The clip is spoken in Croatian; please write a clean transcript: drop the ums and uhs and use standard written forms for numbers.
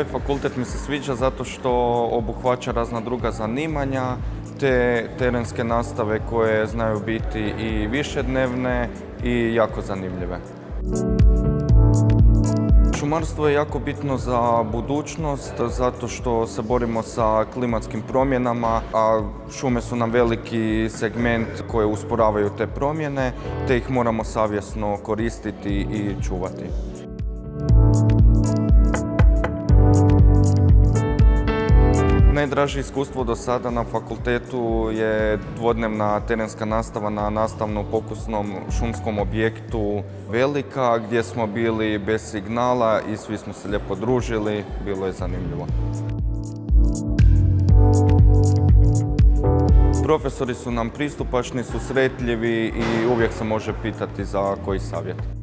Ovaj fakultet mi se sviđa zato što obuhvaća razna druga zanimanja, te terenske nastave koje znaju biti i višednevne i jako zanimljive. Šumarstvo je jako bitno za budućnost zato što se borimo sa klimatskim promjenama, a šume su nam veliki segment koje usporavaju te promjene, te ih moramo savjesno koristiti i čuvati. Najdraže iskustvo do sada na fakultetu je dvodnevna terenska nastava na nastavno-pokusnom šumskom objektu Velika, gdje smo bili bez signala i svi smo se lijepo družili, bilo je zanimljivo. Profesori su nam pristupačni, susretljivi i uvijek se može pitati za koji savjet.